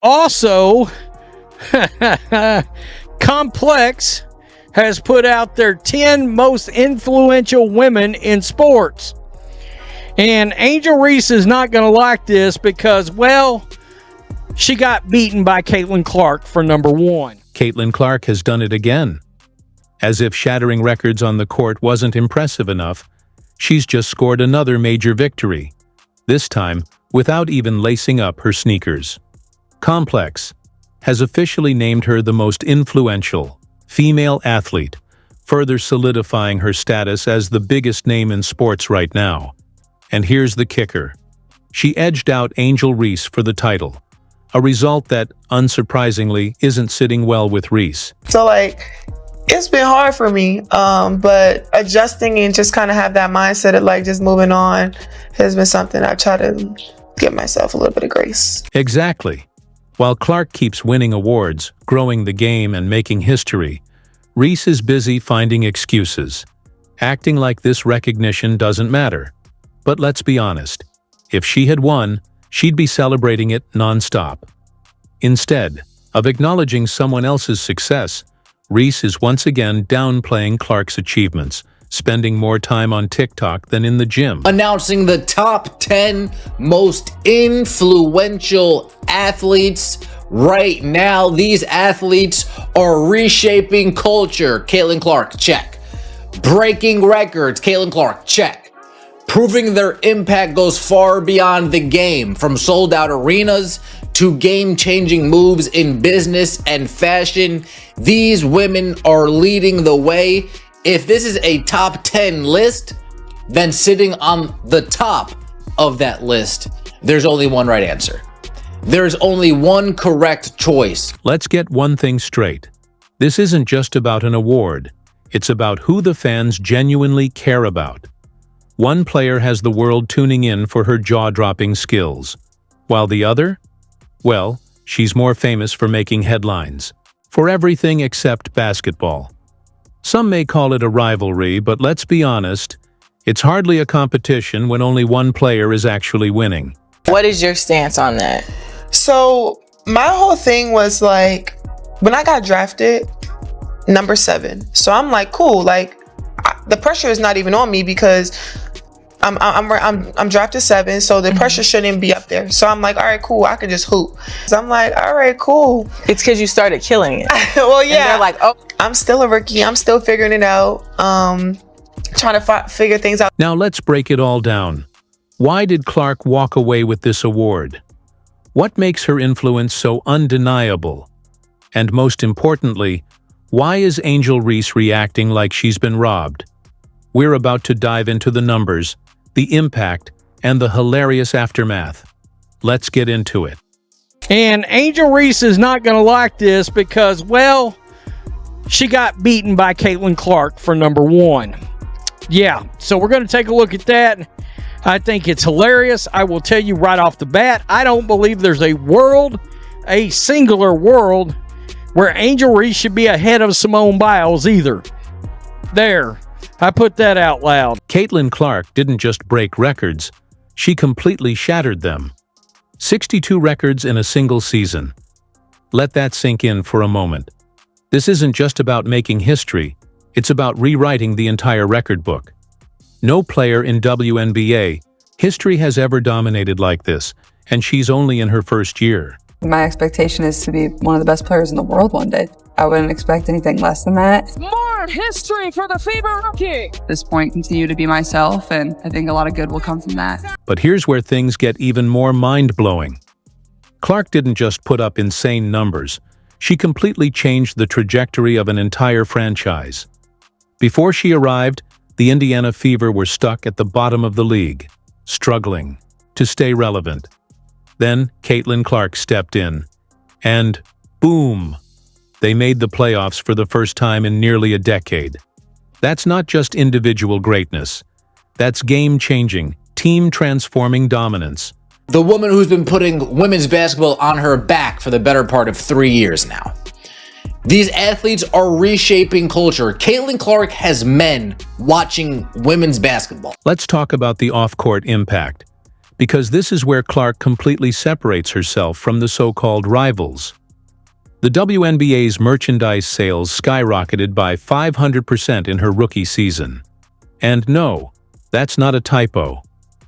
Also, Complex has put out their 10 most influential women in sports. And Angel Reese is not going to like this because, well, she got beaten by Caitlin Clark for number 1. Caitlin Clark has done it again. As if shattering records on the court wasn't impressive enough, she's just scored another major victory, this time without even lacing up her sneakers. Complex has officially named her the most influential female athlete, further solidifying her status as the biggest name in sports right now. And here's the kicker. She edged out Angel Reese for the title, a result that, unsurprisingly, isn't sitting well with Reese. So, it's been hard for me, but adjusting and just kind of have that mindset of, just moving on has been something I try to give myself a little bit of grace. Exactly. While Clark keeps winning awards, growing the game, and making history, Reese is busy finding excuses, acting like this recognition doesn't matter. But let's be honest, if she had won, she'd be celebrating it nonstop. Instead of acknowledging someone else's success, Reese is once again downplaying Clark's achievements, spending more time on TikTok than in the gym. Announcing the top 10 most influential athletes right now. These athletes are reshaping culture. Caitlin Clark, check. Breaking records. Caitlin Clark, check. Proving their impact goes far beyond the game, from sold-out arenas to game-changing moves in business and fashion. These women are leading the way. If this is a top 10 list, then sitting on the top of that list, there's only one right answer. There's only one correct choice. Let's get one thing straight. This isn't just about an award. It's about who the fans genuinely care about. One player has the world tuning in for her jaw-dropping skills, while the other? Well, she's more famous for making headlines. For everything except basketball. Some may call it a rivalry, but let's be honest, it's hardly a competition when only one player is actually winning. What is your stance on that? So my whole thing was when I got drafted, number 7. So I'm cool. The pressure is not even on me because I'm drafted 7, so the pressure shouldn't be up there. So I'm all right, cool, I can just hoop. So I'm all right, cool. It's because you started killing it. Well, yeah. And they're oh, I'm still a rookie. I'm still figuring it out. Trying to figure things out. Now let's break it all down. Why did Clark walk away with this award? What makes her influence so undeniable? And most importantly, why is Angel Reese reacting like she's been robbed? We're about to dive into the numbers, the impact, and the hilarious aftermath. Let's get into it. And Angel Reese is not going to like this because, well, she got beaten by Caitlin Clark for number 1. Yeah, so we're going to take a look at that. I think it's hilarious. I will tell you right off the bat, I don't believe there's a singular world, where Angel Reese should be ahead of Simone Biles either. There. I put that out loud. Caitlin Clark didn't just break records, she completely shattered them. 62 records in a single season. Let that sink in for a moment. This isn't just about making history, it's about rewriting the entire record book. No player in WNBA history has ever dominated like this, and she's only in her first year. My expectation is to be one of the best players in the world one day. I wouldn't expect anything less than that. More history for the FIBA rookie. At this point, continue to be myself, and I think a lot of good will come from that. But here's where things get even more mind-blowing. Clark didn't just put up insane numbers, she completely changed the trajectory of an entire franchise. Before she arrived, the Indiana Fever were stuck at the bottom of the league, struggling to stay relevant. Then Caitlin Clark stepped in, and boom! They made the playoffs for the first time in nearly a decade. That's not just individual greatness. That's game-changing, team-transforming dominance. The woman who's been putting women's basketball on her back for the better part of 3 years now. These athletes are reshaping culture. Caitlin Clark has men watching women's basketball. Let's talk about the off-court impact. because this is where Clark completely separates herself from the so-called rivals. The WNBA's merchandise sales skyrocketed by 500% in her rookie season. And no, that's not a typo.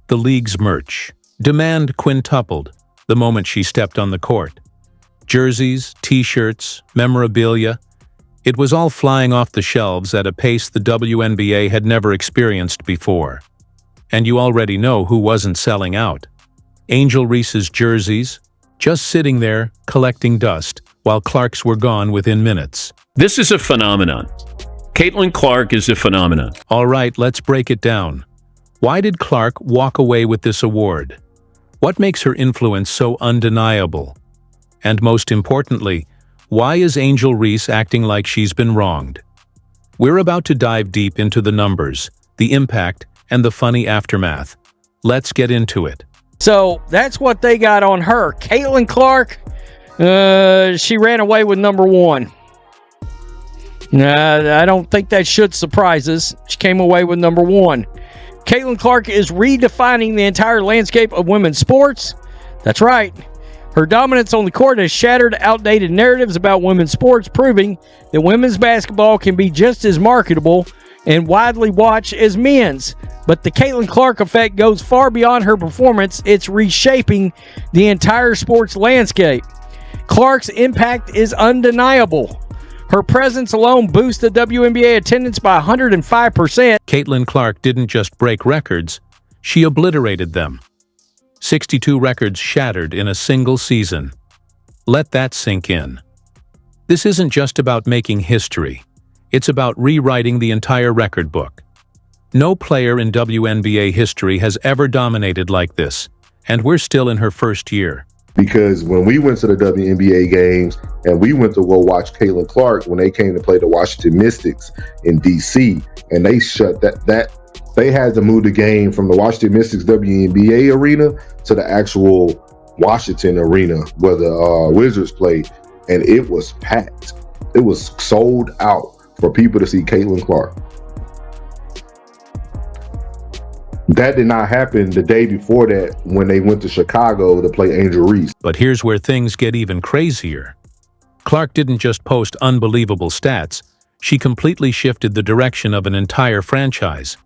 The league's merch demand quintupled the moment she stepped on the court. Jerseys, t-shirts, memorabilia, it was all flying off the shelves at a pace the WNBA had never experienced before. And you already know who wasn't selling out. Angel Reese's jerseys, just sitting there, collecting dust, while Clark's were gone within minutes. This is a phenomenon. Caitlin Clark is a phenomenon. All right, let's break it down. Why did Clark walk away with this award? What makes her influence so undeniable? And most importantly, why is Angel Reese acting like she's been wronged? We're about to dive deep into the numbers, the impact, and the funny aftermath. Let's get into it. So that's what they got on her. Caitlin Clark, she ran away with number one. I don't think that should surprise us. She came away with number one. Caitlin Clark is redefining the entire landscape of women's sports. That's right. Her dominance on the court has shattered outdated narratives about women's sports, proving that women's basketball can be just as marketable and widely watched as men's. But the Caitlin Clark effect goes far beyond her performance. It's reshaping the entire sports landscape. Clark's impact is undeniable. Her presence alone boosts the WNBA attendance by 105%. Caitlin Clark didn't just break records, she obliterated them. 62 records shattered in a single season. Let that sink in. This isn't just about making history. It's about rewriting the entire record book. No player in WNBA history has ever dominated like this, and we're still in her first year. Because when we went to the WNBA games and we went to go watch Caitlin Clark when they came to play the Washington Mystics in DC, and they shut they had to move the game from the Washington Mystics WNBA arena to the actual Washington arena where the Wizards played, and it was packed. It was sold out for people to see Caitlin Clark. That did not happen the day before that when they went to Chicago to play Angel Reese. But here's where things get even crazier. Clark didn't just post unbelievable stats, she completely shifted the direction of an entire franchise.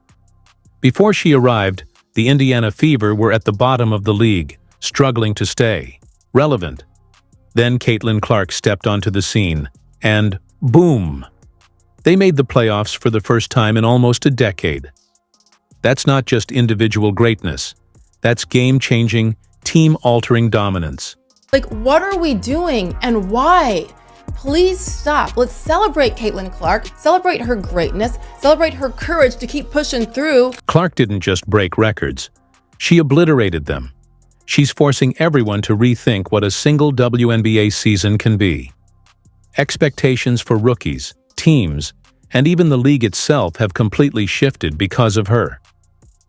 Before she arrived, the Indiana Fever were at the bottom of the league, struggling to stay relevant. Then Caitlin Clark stepped onto the scene, and boom! They made the playoffs for the first time in almost a decade. That's not just individual greatness. That's game-changing, team-altering dominance. Like, what are we doing and why? Please stop. Let's celebrate Caitlin Clark, celebrate her greatness, celebrate her courage to keep pushing through. Clark didn't just break records. She obliterated them. She's forcing everyone to rethink what a single WNBA season can be. Expectations for rookies, teams, and even the league itself have completely shifted because of her.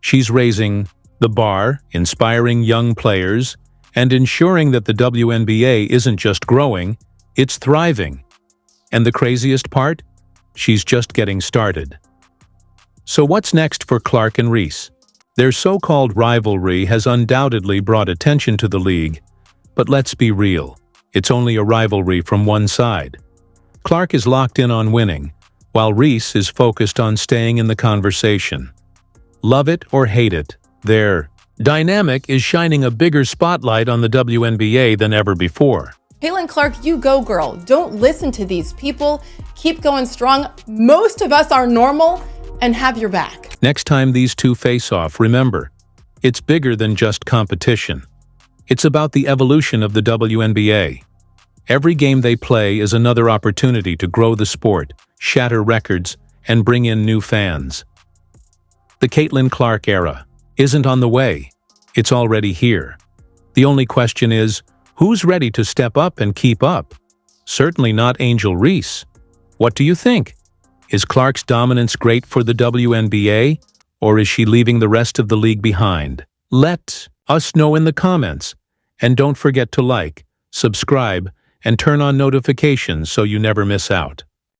She's raising the bar, inspiring young players, and ensuring that the WNBA isn't just growing, it's thriving. And the craziest part? She's just getting started. So what's next for Clark and Reese? Their so-called rivalry has undoubtedly brought attention to the league, but let's be real, it's only a rivalry from one side. Clark is locked in on winning, while Reese is focused on staying in the conversation. Love it or hate it, their dynamic is shining a bigger spotlight on the WNBA than ever before. Caitlin Clark, you go, girl. Don't listen to these people. Keep going strong. Most of us are normal and have your back. Next time these two face off, remember, it's bigger than just competition. It's about the evolution of the WNBA. Every game they play is another opportunity to grow the sport, shatter records, and bring in new fans. The Caitlin Clark era isn't on the way. It's already here. The only question is, who's ready to step up and keep up? Certainly not Angel Reese. What do you think? Is Clark's dominance great for the WNBA, or is she leaving the rest of the league behind? Let us know in the comments. And don't forget to like, subscribe, and turn on notifications so you never miss out.